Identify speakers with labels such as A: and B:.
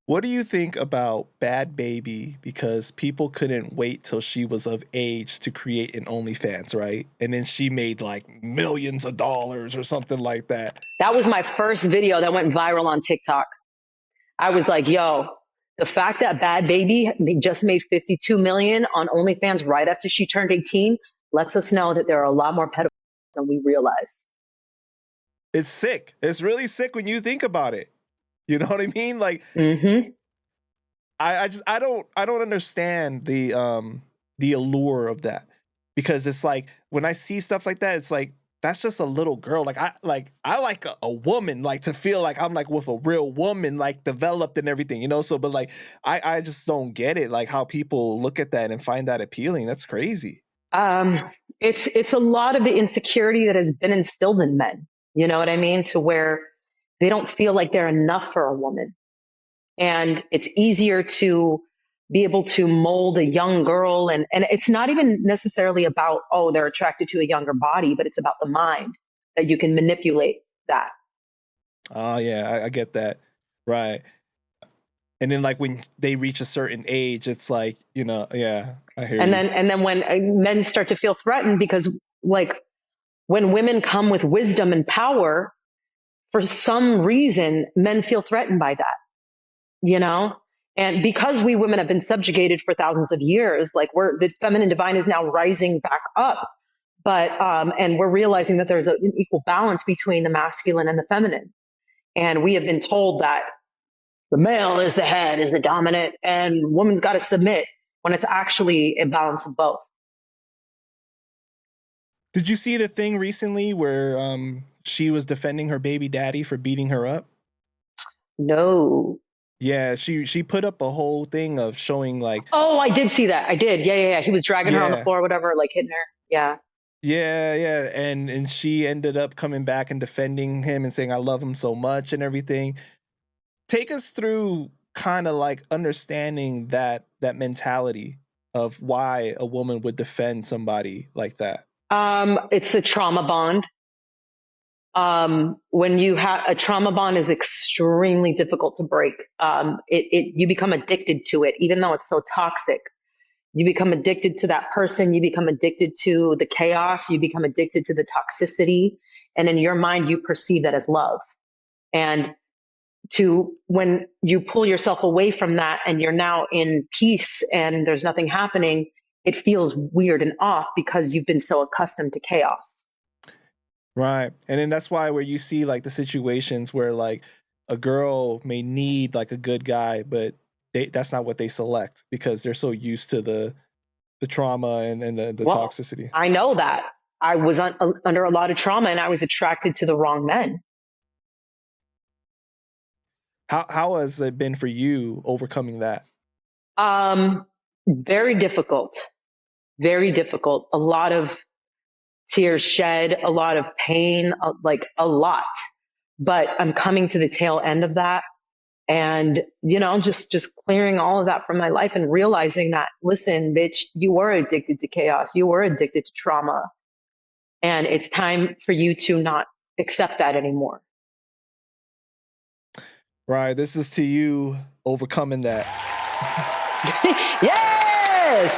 A: What do you think about Bad Baby? Because people couldn't wait till she was of age to create an OnlyFans, right? And then she made like millions of dollars or something like that.
B: That was my first video that went viral on TikTok. I was like, yo, the fact that Bad Baby just made 52 million on OnlyFans right after she turned 18 lets us know that there are a lot more pedophiles than we realize.
A: It's sick. It's really sick when you think about it. You know what I mean? Like, I don't understand the allure of that, because it's like when I see stuff like that, it's like that's just a little girl. Like I like a woman, like to feel like I'm like with a real woman, like developed and everything, you know. So, but like I just don't get it, like how people look at that and find that appealing. That's crazy.
B: It's a lot of the insecurity that has been instilled in men. You know what I mean? To where they don't feel like they're enough for a woman. And it's easier to be able to mold a young girl. And it's not even necessarily about, oh, they're attracted to a younger body, but it's about the mind that you can manipulate that.
A: Oh yeah, I get that. Right. And then like when they reach a certain age, it's like, you know, yeah, I hear you.
B: And then when men start to feel threatened, because like when women come with wisdom and power, for some reason, men feel threatened by that, you know? And because we women have been subjugated for thousands of years, like the feminine divine is now rising back up. But, and we're realizing that there's an equal balance between the masculine and the feminine. And we have been told that the male is the head, is the dominant, and woman's got to submit, when it's actually a balance of both.
A: Did you see the thing recently where she was defending her baby daddy for beating her up?
B: No.
A: Yeah, she put up a whole thing of showing like,
B: oh, I did see that. I did. Yeah. He was dragging her on the
A: yeah,
B: floor or whatever, like hitting her. Yeah.
A: yeah, and she ended up coming back and defending him and saying I love him so much and everything. Take us through kind of like understanding that mentality of why a woman would defend somebody like that.
B: It's a trauma bond. When you have a trauma bond is extremely difficult to break. You become addicted to it, even though it's so toxic. You become addicted to that person. You become addicted to the chaos. You become addicted to the toxicity. And in your mind, you perceive that as love. And when you pull yourself away from that and you're now in peace and there's nothing happening, it feels weird and off because you've been so accustomed to chaos.
A: Right. And then that's why where you see like the situations where like a girl may need like a good guy, but that's not what they select because they're so used to the trauma and the toxicity.
B: I know that. I was under a lot of trauma and I was attracted to the wrong men.
A: How has it been for you overcoming that?
B: Very difficult. Very difficult. A lot of tears shed, a lot of pain, like a lot. But I'm coming to the tail end of that. And, you know, just clearing all of that from my life and realizing that, listen, bitch, you were addicted to chaos. You were addicted to trauma. And it's time for you to not accept that anymore.
A: Right. This is to you overcoming that.
B: Yes.